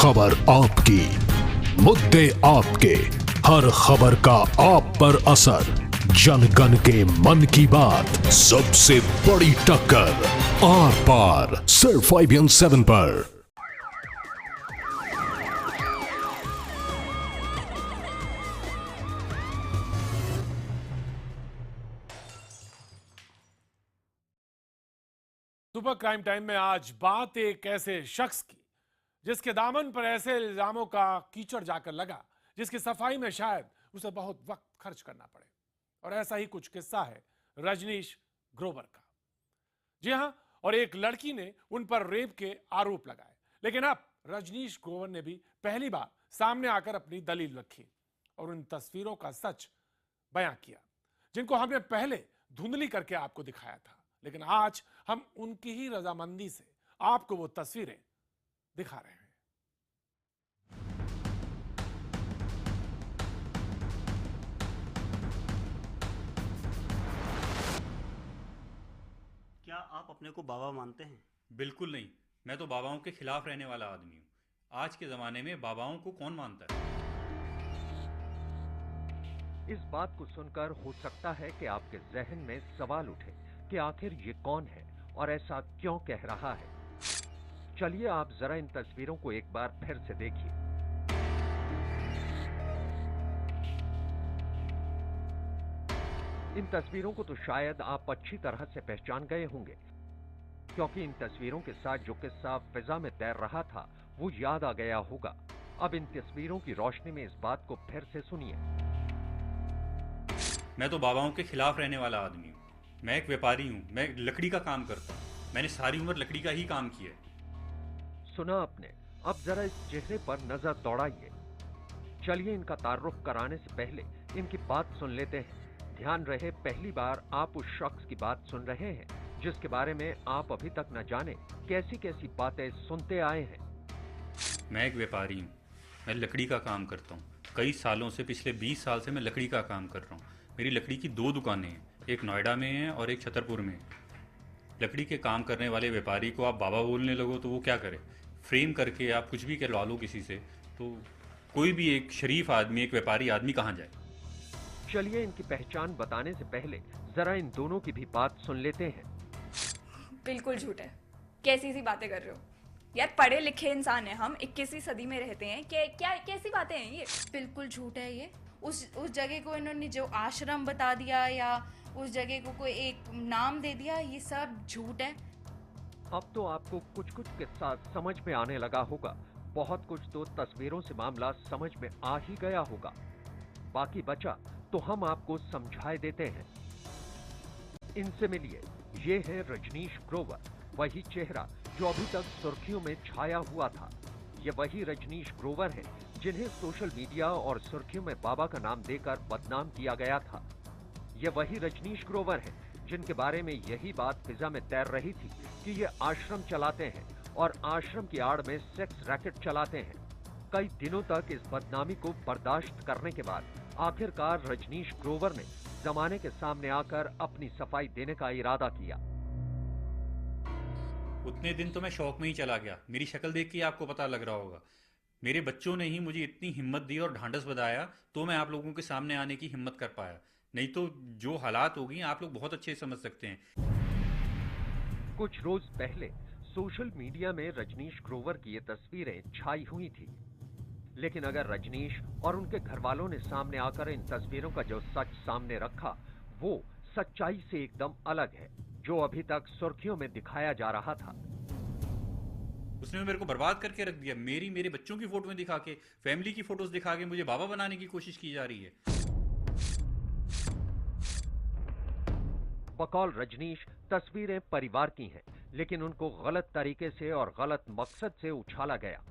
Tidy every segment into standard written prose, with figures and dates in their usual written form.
खबर आपकी, मुद्दे आपके, हर खबर का आप पर असर, जन गण के मन की बात, सबसे बड़ी टक्कर, आर पार, सिर्फ IBN7 पर। सुपर क्राइम टाइम में आज बात एक ऐसे शख्स की जिसके दामन पर ऐसे इल्जामों का कीचड़ जाकर लगा जिसकी सफाई में शायद उसे बहुत वक्त खर्च करना पड़े। और ऐसा ही कुछ किस्सा है रजनीश ग्रोवर का। जी हां, और एक लड़की ने उन पर रेप के आरोप लगाए, लेकिन अब रजनीश ग्रोवर ने भी पहली बार सामने आकर अपनी दलील रखी और उन तस्वीरों का सच बयां किया जिनको हमने पहले धुंधली करके आपको दिखाया था, लेकिन आज हम उनकी ही रजामंदी से आपको वो तस्वीरें दिखा रहे हैं। क्या आप अपने को बाबा मानते हैं? बिल्कुल नहीं। मैं तो बाबाओं के खिलाफ रहने वाला आदमी हूँ। आज के ज़माने में बाबाओं को कौन मानता है? इस बात को सुनकर हो सकता है कि आपके जहन में सवाल उठे कि आखिर ये कौन है और ऐसा क्यों कह रहा है। चलिए आप जरा इन तस्वीरों को एक बार फिर से देखिए। इन तस्वीरों को तो शायद आप अच्छी तरह से पहचान गए होंगे, क्योंकि इन तस्वीरों के साथ जो किस्सा फिजा में तैर रहा था वो याद आ गया होगा। अब इन तस्वीरों की रोशनी में इस बात को फिर से सुनिए। मैं तो बाबाओं के खिलाफ रहने वाला आदमी हूँ। मैं एक व्यापारी हूँ। मैं लकड़ी का काम करता हूँ। मैंने सारी उम्र लकड़ी का ही काम किया है। सुना आपने? अब जरा इस चेहरे पर नजर दौड़ाइए। चलिए इनका तारुफ कराने से पहले इनकी बात सुन लेते हैं। ध्यान रहे, पहली बार आप उस शख्स की बात सुन रहे हैं जिसके बारे में आप अभी तक न जाने कैसी कैसी बातें सुनते आए हैं। मैं एक व्यापारी हूँ। मैं लकड़ी का काम करता हूँ। कई सालों से, पिछले 20 साल से मैं लकड़ी का काम कर रहा हूँ। मेरी लकड़ी की 2 दुकानें हैं, एक नोएडा में है और एक छतरपुर में है। लकड़ी के काम करने वाले व्यापारी को आप बाबा बोलने लगो तो वो क्या करे? फ्रेम करके आप कुछ भी करवा लो किसी से, तो कोई भी एक शरीफ आदमी, एक व्यापारी आदमी कहाँ जाए? चलिए इनकी पहचान बताने से पहले जरा इन दोनों की भी बात सुन लेते हैं। बिल्कुल झूठ है। कैसी सी बातें कर रहे हो यार? पढ़े लिखे इंसान है हम, 21वीं सदी में रहते हैं। क्या कैसी बातें हैं ये? बिल्कुल झूठ है ये। उस जगह को इन्होंने जो आश्रम बता दिया या उस जगह को कोई एक नाम दे दिया, ये सब झूठ है। अब तो आपको कुछ कुछ किस्सा समझ में आने लगा होगा, बहुत कुछ तो तस्वीरों से मामला समझ में आ ही गया होगा। बाकी बचा तो हम आपको समझाए देते हैं। इनसे मिलिए, ये है रजनीश ग्रोवर, वही चेहरा जो अभी तक सुर्खियों में छाया हुआ था। ये वही रजनीश ग्रोवर है जिन्हें सोशल मीडिया और सुर्खियों में बाबा का नाम देकर बदनाम किया गया था। ये वही रजनीश ग्रोवर है जिनके बारे में यही बात फिजा में तैर रही थी कि ये आश्रम चलाते हैं और आश्रम की आड़ में सेक्स रैकेट चलाते हैं। कई दिनों तक इस बदनामी को बर्दाश्त करने के बाद आखिरकार रजनीश ग्रोवर ने जमाने के सामने आकर अपनी सफाई देने का इरादा किया। उतने दिन तो मैं शौक में ही चला गया। मेरी शक्ल देख के आपको पता लग रहा होगा। मेरे बच्चों ने ही मुझे इतनी हिम्मत दी और ढांढस बधाया तो मैं आप लोगों के सामने आने की हिम्मत कर पाया। नहीं तो जो हालात हो गई आप लोग बहुत अच्छे समझ सकते हैं। कुछ रोज पहले सोशल मीडिया में रजनीश ग्रोवर की ये तस्वीरें छाई हुई थी, लेकिन अगर रजनीश और उनके घर वालों ने सामने आकर इन तस्वीरों का जो सच सामने रखा वो सच्चाई से एकदम अलग है, जो अभी तक सुर्खियों में दिखाया जा रहा था। उसने मेरे को बर्बाद करके रख दिया। मेरे बच्चों की फोटो दिखा के, फैमिली की फोटोज दिखा के मुझे बाबा बनाने की कोशिश की जा रही है। बकौल रजनीश तस्वीरें परिवार की हैं, लेकिन उनको गलत तरीके से और गलत मकसद से उछाला गया।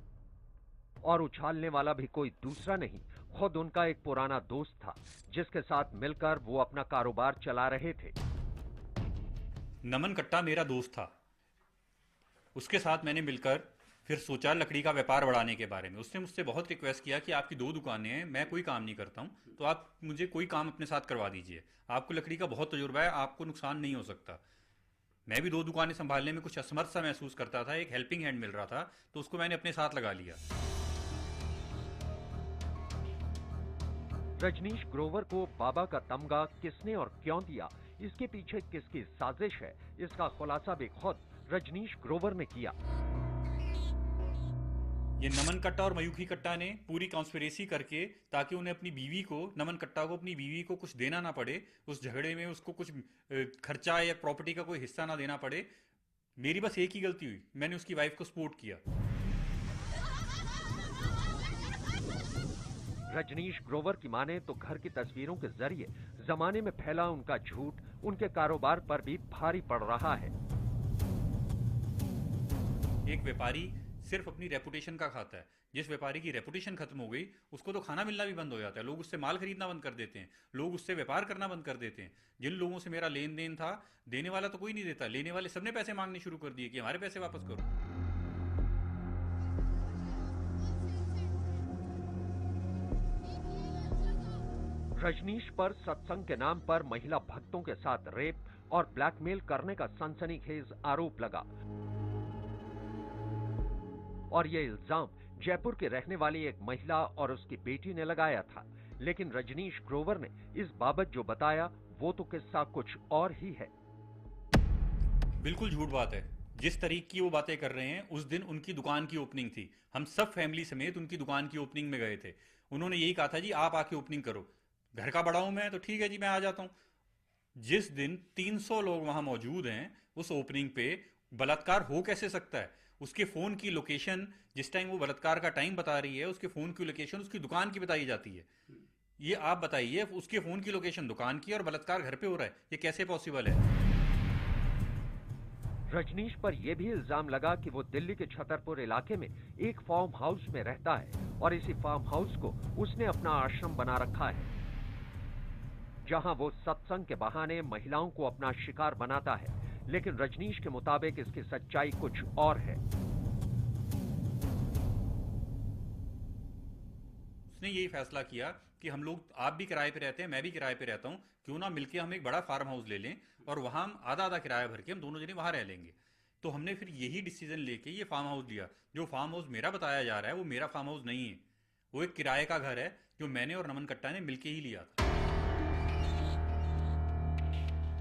और उछालने वाला भी कोई दूसरा नहीं, खुद उनका एक पुराना दोस्त था जिसके साथ मिलकर वो अपना कारोबार चला रहे थे। नमन कट्टा मेरा दोस्त था। उसके साथ मैंने मिलकर फिर सोचा लकड़ी का व्यापार बढ़ाने के बारे में। उसने मुझसे बहुत रिक्वेस्ट किया कि आपकी 2 दुकानें हैं, मैं कोई काम नहीं करता हूं, तो आप मुझे कोई काम अपने साथ करवा दीजिए। आपको लकड़ी का बहुत तजुर्बा है, आपको नुकसान नहीं हो सकता। मैं भी 2 दुकानें संभालने में कुछ असमर्थ सा महसूस करता था। एक हेल्पिंग हैंड मिल रहा था तो उसको मैंने अपने साथ लगा लिया। रजनीश ग्रोवर को बाबा का तमगा किसने और क्यों दिया, इसके पीछे किसकी साजिश है, इसका खुलासा भी खुद रजनीश ग्रोवर ने किया। ये नमन कट्टा और मयूखी कट्टा ने पूरी कॉन्स्पिरेसी करके, ताकि उन्हें अपनी बीवी को, नमन कट्टा को अपनी बीवी को कुछ देना ना पड़े, उस झगड़े में उसको कुछ खर्चा या प्रॉपर्टी का कोई हिस्सा ना देना पड़े। मेरी बस एक ही गलती हुई, मैंने उसकी वाइफ को सपोर्ट किया। रजनीश ग्रोवर की माने तो घर की तस्वीरों के जरिए जमाने में फैला उनका झूठ उनके कारोबार पर भी भारी पड़ रहा है। एक व्यापारी सिर्फ अपनी रेपुटेशन का खाता है। जिस व्यापारी की रेपुटेशन खत्म हो गई, उसको तो खाना मिलना भी बंद हो जाता है, लोग उससे माल खरीदना बंद कर देते हैं, लोग उससे व्यापार करना बंद कर देते हैं। जिन लोगों से मेरा लेन देन था, देने वाला तो कोई नहीं देता, लेने वाले सबने पैसे मांगने शुरू कर दिए कि हमारे पैसे वापस करो। रजनीश पर सत्संग के नाम पर महिला भक्तों के साथ रेप और ब्लैकमेल करने का सनसनीखेज आरोप लगा और ये इल्जाम जयपुर की रहने वाली एक महिला और उसकी बेटी ने लगाया था। लेकिन रजनीश ग्रोवर ने इस बाबत जो बताया वो तो किस्सा कुछ और ही है। बिल्कुल झूठ बात है। जिस तरीके की वो बातें कर रहे हैं, उस दिन उनकी दुकान की ओपनिंग थी, हम सब फैमिली समेत उनकी दुकान की ओपनिंग में गए थे। उन्होंने यही कहा था, जी आप आके ओपनिंग करो, घर का बड़ा हूं मैं तो ठीक है जी मैं आ जाता हूं। जिस दिन 300 लोग वहां मौजूद हैं, उस ओपनिंग पे बलात्कार हो कैसे सकता है? उसके फोन की लोकेशन, जिस टाइम वो बलात्कार का टाइम बता रही है, उसके फोन की लोकेशन उसकी दुकान की बताई जाती है। ये आप बताइए, उसके फोन की लोकेशन दुकान की और बलात्कार घर पे हो रहा है, ये कैसे पॉसिबल है? रजनीश पर यह भी इल्जाम लगा कि वो दिल्ली के छतरपुर इलाके में एक फार्म हाउस में रहता है और इसी फार्म हाउस को उसने अपना आश्रम बना रखा है, जहां वो सत्संग के बहाने महिलाओं को अपना शिकार बनाता है। लेकिन रजनीश के मुताबिक इसकी सच्चाई कुछ और है। उसने यही फैसला किया कि हम लोग, आप भी किराए पे रहते हैं, मैं भी किराए पे रहता हूं, क्यों ना मिलके हम एक बड़ा फार्म हाउस ले लें और वहां हम आधा आधा किराया भर के हम दोनों जने वहां रह लेंगे। तो हमने फिर यही डिसीजन लेके ये फार्म हाउस लिया। जो फार्म हाउस मेरा बताया जा रहा है वो मेरा फार्म हाउस नहीं है, वो एक किराए का घर है जो मैंने और नमन कट्टा ने मिलके ही लिया था।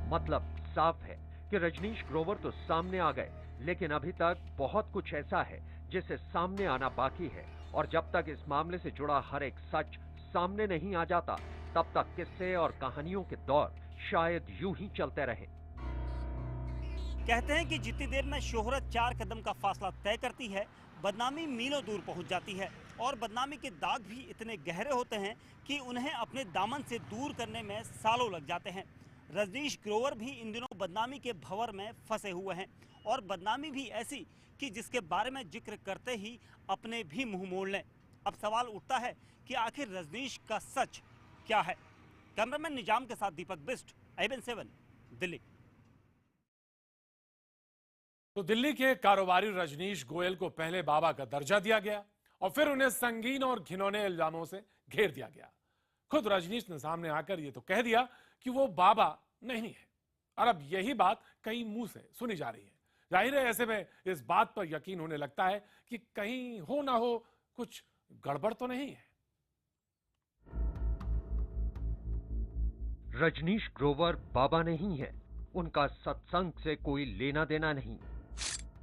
मतलब साफ है कि रजनीश ग्रोवर तो सामने आ गए, लेकिन अभी तक बहुत कुछ ऐसा है जिसे सामने आना बाकी है और जब तक इस मामले से जुड़ा हर एक सच सामने नहीं आ जाता, तब तक किस्से और कहानियों के दौर शायद यूं ही चलते रहे। कहते हैं कि जितनी देर में शोहरत 4 कदम का फासला तय करती है, बदनामी मीलों दूर पहुंच जाती है और बदनामी के दाग भी इतने गहरे होते हैं कि उन्हें अपने दामन से दूर करने में सालों लग जाते हैं। रजनीश ग्रोवर भी इन दिनों बदनामी के भंवर में फंसे हुए हैं और बदनामी भी ऐसी कि जिसके बारे में जिक्र करते ही अपने भी मुंह मोड़ लें। अब सवाल उठता है कि आखिर रजनीश का सच क्या है? कैमरामैन निजाम के साथ दीपक बिस्ट, ABN 7, दिल्ली। तो दिल्ली के कारोबारी रजनीश गोयल को पहले बाबा का दर्जा दिया गया और फिर उन्हें संगीन और घिनौने इल्जामों से घेर दिया गया। खुद रजनीश ने सामने आकर यह तो कह दिया कि वो बाबा नहीं है और अब यही बात कई मुंह से सुनी जा रही है। जाहिर है ऐसे में इस बात पर यकीन होने लगता है कि कहीं हो ना हो कुछ गड़बड़ तो नहीं है। रजनीश ग्रोवर बाबा नहीं है, उनका सत्संग से कोई लेना देना नहीं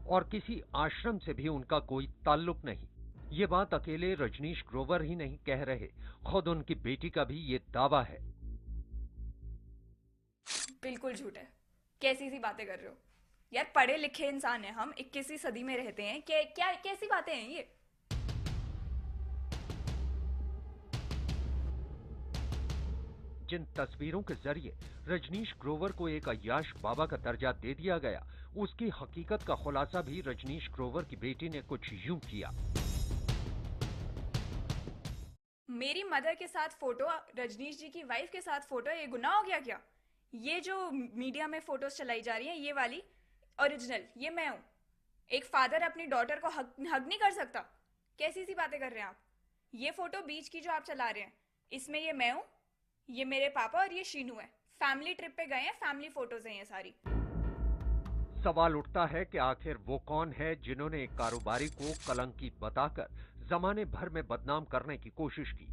और किसी आश्रम से भी उनका कोई ताल्लुक नहीं। ये बात अकेले रजनीश ग्रोवर ही नहीं कह रहे, खुद उनकी बेटी का भी ये दावा है। बिल्कुल झूठ है। कैसी सी बातें कर रहे हो यार? पढ़े लिखे इंसान है हम, 21वीं सदी में रहते हैं। क्या कैसी बातें हैं ये? जिन तस्वीरों के जरिए रजनीश ग्रोवर को एक अय्याश बाबा का दर्जा दे दिया गया, उसकी हकीकत का खुलासा भी रजनीश ग्रोवर की बेटी ने कुछ यूं किया। मेरी मदर के साथ फोटो, रजनीश जी की वाइफ के साथ फोटो, ये गुनाह हो गया क्या? ये जो मीडिया में फोटोज चलाई जा रही हैं, ये वाली ओरिजिनल, ये मैं हूं। एक फादर अपनी डॉटर को हग नहीं कर सकता? कैसी सी बातें कर रहे हैं आप? ये फोटो बीच की जो आप चला रहे हैं, इसमें ये मैं हूं, ये मेरे पापा और ये शीनू है। फैमिली ट्रिप पे गए हैं, फैमिली फोटोज हैं ये सारी। सवाल उठता है कि आखिर वो कौन है जिन्होंने एक कारोबारी को कलंकित बताकर जमाने भर में बदनाम करने की कोशिश की।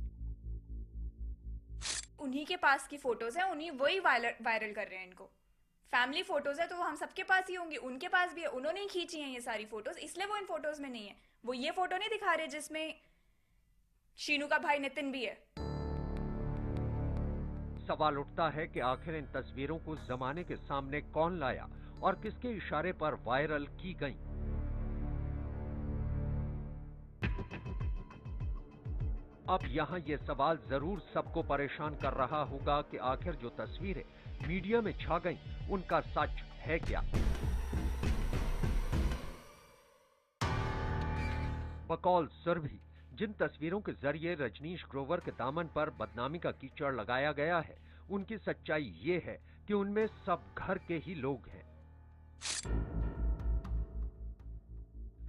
उन्हीं के पास की फोटोज है, उन्हीं वही वायरल कर रहे हैं इनको। फैमिली फोटोज है तो वो हम सबके पास ही होंगी, उनके पास भी है, उन्होंने ही खींची हैं ये सारी फोटोज, इसलिए वो इन फोटोज में नहीं है। वो ये फोटो नहीं दिखा रहे जिसमें शीनू का भाई नितिन भी है। सवाल उठता है कि आखिर इन तस्वीरों को जमाने के सामने कौन लाया और किसके इशारे पर वायरल की गई। अब यहाँ ये सवाल जरूर सबको परेशान कर रहा होगा कि आखिर जो तस्वीरें मीडिया में छा गईं, उनका सच है क्या। बकौल सुरभि, जिन तस्वीरों के जरिए रजनीश ग्रोवर के दामन पर बदनामी का कीचड़ लगाया गया है, उनकी सच्चाई ये है कि उनमें सब घर के ही लोग हैं।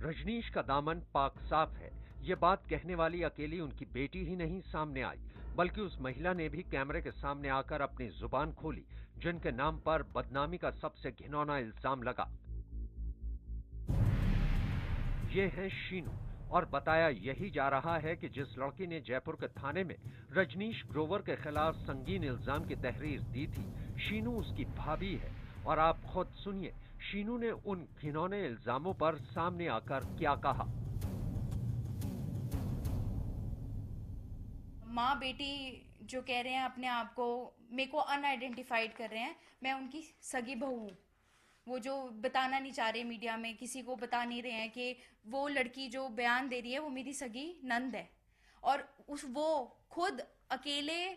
रजनीश का दामन पाक साफ है, ये बात कहने वाली अकेली उनकी बेटी ही नहीं सामने आई, बल्कि उस महिला ने भी कैमरे के सामने आकर अपनी जुबान खोली जिनके नाम पर बदनामी का सबसे घिनौना इल्जाम लगा। ये है शीनू, और बताया यही जा रहा है कि जिस लड़की ने जयपुर के थाने में रजनीश ग्रोवर के खिलाफ संगीन इल्जाम की तहरीर दी थी, शीनू उसकी भाभी है। और आप खुद सुनिए शीनू ने उन घिनौने इल्जामों पर सामने आकर क्या कहा। माँ बेटी जो कह रहे हैं अपने आप को, मेरे को अनआइडेंटिफाइड कर रहे हैं, मैं उनकी सगी बहू हूँ। वो जो बताना नहीं चाह रहे मीडिया में, किसी को बता नहीं रहे हैं कि वो लड़की जो बयान दे रही है वो मेरी सगी नंद है। और वो खुद अकेले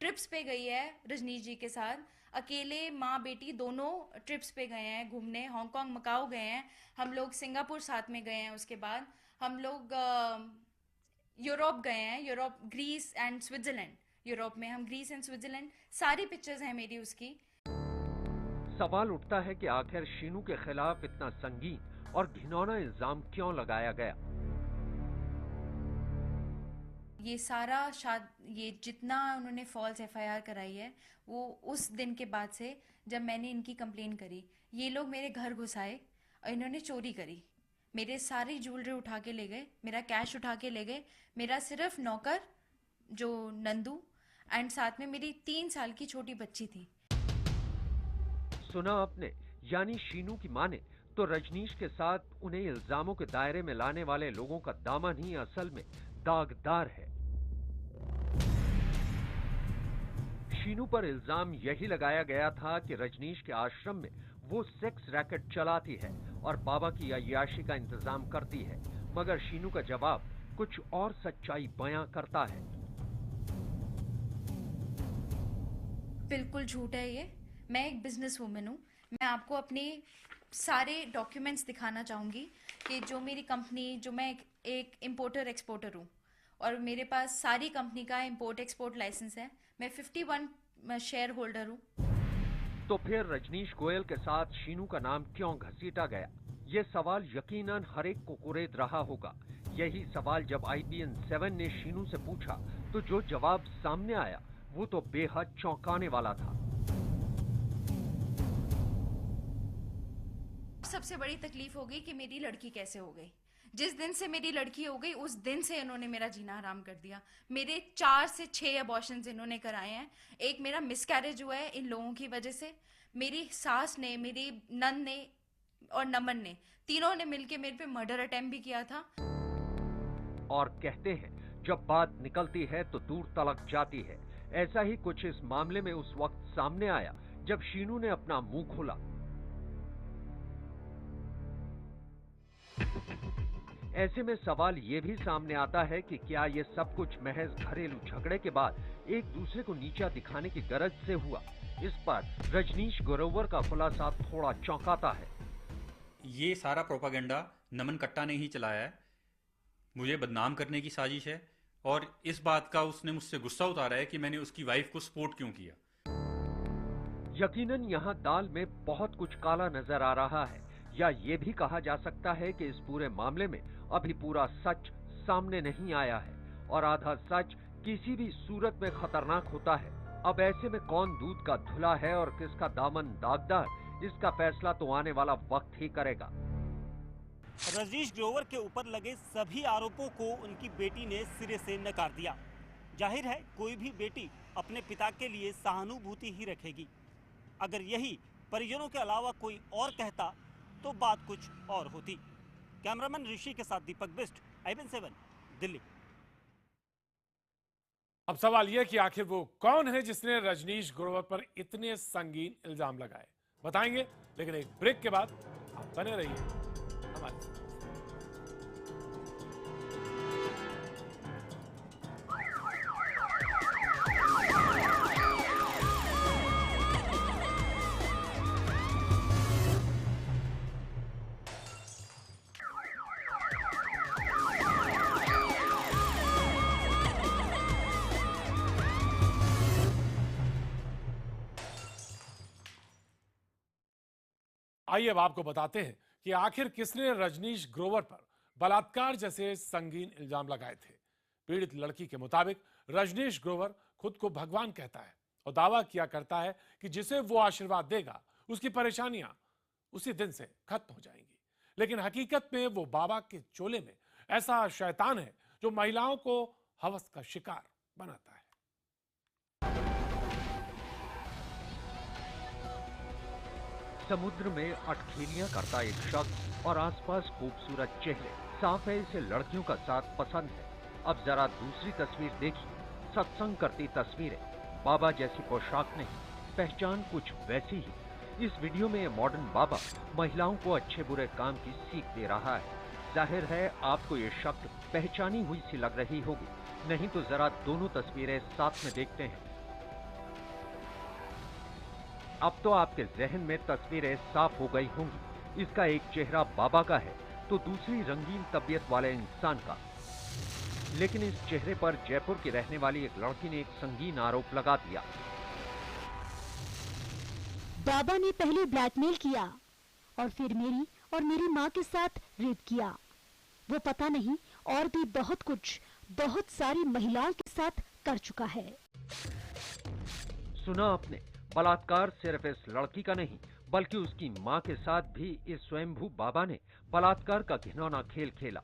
ट्रिप्स पे गई है रजनीश जी के साथ, अकेले माँ बेटी दोनों ट्रिप्स पे गए हैं घूमने, हांगकांग मकाऊ गए हैं, हम लोग सिंगापुर साथ में गए हैं, उसके बाद हम लोग यूरोप गए हैं, Europe, Greece and Switzerland. Europe में हम ग्रीस एंड स्विट्जरलैंड, सारी पिक्चर्स हैं मेरी उसकी। सवाल उठता है कि आखिर शीनू के खिलाफ इतना संगीन और घिनौना इल्जाम क्यों लगाया गया। ये सारा ये जितना उन्होंने फॉल्स एफआईआर कराई है, वो उस दिन के बाद से जब मैंने इनकी कंप्लेन करी, ये लोग मेरे घर घुस आए और इन्होंने चोरी करी। मेरे सारी ज्वेलरी उठा के ले गए, मेरा कैश उठा के ले गए, मेरा सिर्फ नौकर जो नंदू एंड साथ में मेरी 3 साल की छोटी बच्ची थी। सुना आपने, यानी शीनू की माने तो रजनीश के साथ उन्हें इल्जामों के दायरे में लाने वाले लोगों का दामन ही असल में दागदार है। शीनू पर इल्जाम यही लगाया गया था कि रजनीश के आश्रम में वो सेक्स रैकेट चलाती है और बाबा की अय्याशी का इंतजाम करती है, मगर शीनू का जवाब कुछ और सच्चाई बयां करता है। बिल्कुल झूठ है ये। मैं एक बिजनेस वूमेन हूँ। मैं आपको अपने सारे डॉक्यूमेंट्स दिखाना चाहूँगी कि जो मेरी कंपनी, जो मैं एक इंपोर्टर एक्सपोर्टर हूँ और मेरे पास सारी कंपनी का इंपोर्ट एक्सपोर्ट लाइसेंस है। मैं 51 शेयर होल्डर हूँ। तो फिर रजनीश गोयल के साथ शीनू का नाम क्यों घसीटा गया? ये सवाल यकीनन हर एक को कुरेद रहा होगा। यही सवाल जब IBN 7 ने शीनू से पूछा तो जो जवाब सामने आया वो तो बेहद चौंकाने वाला था। सबसे बड़ी तकलीफ हो गई कि मेरी लड़की कैसे हो गई। जिस दिन से मेरी लड़की हो गई उस दिन से इन्होंने मेरा जीना हराम कर दिया। मेरे 4 से 6 अबॉर्शंस इन्होंने कराए हैं। एक मेरा मिसकैरेज हुआ है इन लोगों की वजह से। मेरी सास ने, मेरी नंद ने और नमन ने, तीनों ने मिलके मेरे पे मर्डर अटेम्प्ट भी किया था। और कहते हैं जब बात निकलती है तो दूर तलक जाती है। ऐसा ही कुछ इस मामले में उस वक्त सामने आया जब शीनू ने अपना मुंह खोला। ऐसे में सवाल ये भी सामने आता है कि क्या ये सब कुछ महज घरेलू झगड़े के बाद एक दूसरे को नीचा दिखाने की गरज से हुआ? इस पर रजनीश ग्रोवर का खुलासा थोड़ा चौंकाता है। ये सारा प्रोपागेंडा नमन कट्टा ने ही चलाया है। मुझे बदनाम करने की साजिश है और इस बात का उसने मुझसे गुस्सा उतारा है कि मैंने उसकी वाइफ को सपोर्ट क्यों किया। यकीनन यहाँ दाल में बहुत कुछ काला नजर आ रहा है, या ये भी कहा जा सकता है कि इस पूरे मामले में अभी पूरा सच सामने नहीं आया है और आधा सच किसी भी सूरत में खतरनाक होता है। अब ऐसे में कौन दूध का धुला है और किसका दामन दागदार, इसका फैसला तो आने वाला वक्त ही करेगा। रजनीश ग्रोवर के ऊपर लगे सभी आरोपों को उनकी बेटी ने सिरे से नकार दिया। जाहिर है कोई भी बेटी अपने पिता के लिए सहानुभूति ही रखेगी। अगर यही परिजनों के अलावा कोई और कहता तो बात कुछ और होती। कैमरामैन ऋषि के साथ दीपक बिस्ट, IBN7 दिल्ली। अब सवाल यह कि आखिर वो कौन है जिसने रजनीश ग्रोवर पर इतने संगीन इल्जाम लगाए, बताएंगे, लेकिन एक ब्रेक के बाद आप बने रहिए हमारे साथ। आइए अब आपको बताते हैं कि आखिर किसने रजनीश ग्रोवर पर बलात्कार जैसे संगीन इल्जाम लगाए थे। पीड़ित लड़की के मुताबिक रजनीश ग्रोवर खुद को भगवान कहता है और दावा किया करता है कि जिसे वो आशीर्वाद देगा उसकी परेशानियां उसी दिन से खत्म हो जाएंगी। लेकिन हकीकत में वो बाबा के चोले में ऐसा शैतान है जो महिलाओं को हवस का शिकार बनाता है। समुद्र में अटखेलियां करता एक शख्स और आसपास खूबसूरत चेहरे, साफ है इसे लड़कियों का साथ पसंद है। अब जरा दूसरी तस्वीर देखिए, सत्संग करती तस्वीरें, बाबा जैसी पोशाक नहीं, पहचान कुछ वैसी ही। इस वीडियो में मॉडर्न बाबा महिलाओं को अच्छे बुरे काम की सीख दे रहा है। जाहिर है आपको ये शक्ल पहचानी हुई सी लग रही होगी, नहीं तो जरा दोनों तस्वीरें साथ में देखते हैं। अब तो आपके जहन में तस्वीरें साफ हो गई होंगी। इसका एक चेहरा बाबा का है तो दूसरी रंगीन तबीयत वाले इंसान का। लेकिन इस चेहरे पर जयपुर की रहने वाली एक लड़की ने एक संगीन आरोप लगा दिया। बाबा ने पहले ब्लैकमेल किया और फिर मेरी और मेरी माँ के साथ रेप किया। वो पता नहीं और भी बहुत कुछ बहुत सारी महिलाओं के साथ कर चुका है। सुना आपने, बलात्कार सिर्फ इस लड़की का नहीं बल्कि उसकी मां के साथ भी इस स्वयंभू बाबा ने बलात्कार का घिनौना खेल खेला।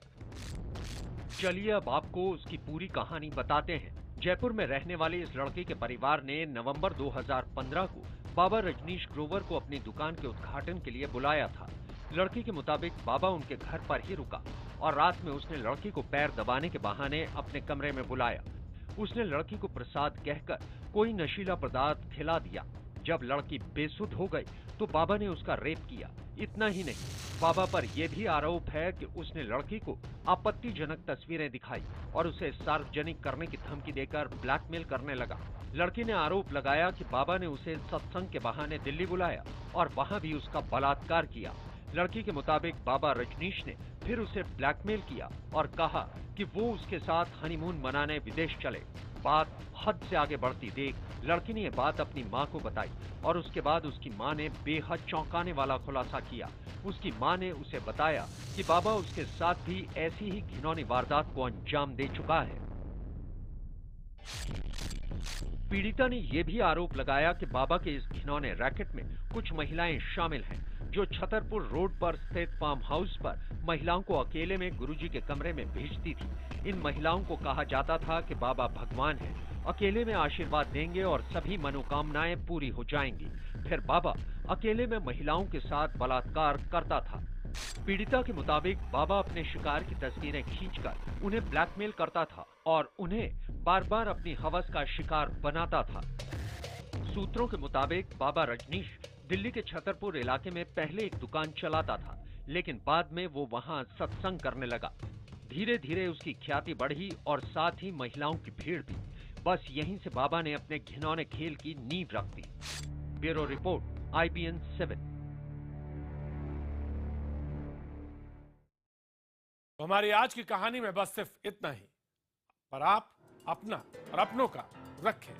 चलिए अब आपको उसकी पूरी कहानी बताते हैं। जयपुर में रहने वाली इस लड़की के परिवार ने नवंबर 2015 को बाबा रजनीश ग्रोवर को अपनी दुकान के उद्घाटन के लिए बुलाया था। लड़की के मुताबिक बाबा उनके घर पर ही रुका और रात में उसने लड़की को पैर दबाने के बहाने अपने कमरे में बुलाया। उसने लड़की को प्रसाद कहकर कोई नशीला पदार्थ खिला दिया। जब लड़की बेसुध हो गई तो बाबा ने उसका रेप किया। इतना ही नहीं, बाबा पर यह भी आरोप है कि उसने लड़की को आपत्तिजनक तस्वीरें दिखाई और उसे सार्वजनिक करने की धमकी देकर ब्लैकमेल करने लगा। लड़की ने आरोप लगाया कि बाबा ने उसे सत्संग के बहाने दिल्ली बुलाया और वहां भी उसका बलात्कार किया। लड़की के मुताबिक बाबा रजनीश ने फिर उसे ब्लैकमेल किया और कहा कि वो उसके साथ हनीमून मनाने विदेश चले। बात हद से आगे बढ़ती देख लड़की ने यह बात अपनी मां को बताई और उसके बाद उसकी मां ने बेहद चौंकाने वाला खुलासा किया। उसकी मां ने उसे बताया कि बाबा उसके साथ भी ऐसी ही घिनौनी वारदात को अंजाम दे चुका है। पीड़िता ने यह भी आरोप लगाया कि बाबा के इस घिनौने रैकेट में कुछ महिलाएं शामिल हैं, जो छतरपुर रोड पर स्थित फार्म हाउस पर महिलाओं को अकेले में गुरुजी के कमरे में भेजती थी। इन महिलाओं को कहा जाता था कि बाबा भगवान है, अकेले में आशीर्वाद देंगे और सभी मनोकामनाएं पूरी हो जाएंगी। फिर बाबा अकेले में महिलाओं के साथ बलात्कार करता था। पीड़िता के मुताबिक बाबा अपने शिकार की तस्वीरें खींचकर उन्हें ब्लैकमेल करता था और उन्हें बार बार अपनी हवस का शिकार बनाता था। सूत्रों के मुताबिक बाबा रजनीश दिल्ली के छतरपुर इलाके में पहले एक दुकान चलाता था, लेकिन बाद में वो वहां सत्संग करने लगा। धीरे धीरे उसकी ख्याति बढ़ी और साथ ही महिलाओं की भीड़ भी। बस यहीं से बाबा ने अपने घिनौने खेल की नींव रख दी। Bureau report, IBN7। तो हमारी आज की कहानी में बस सिर्फ इतना ही, पर आप अपना और अपनों का रखें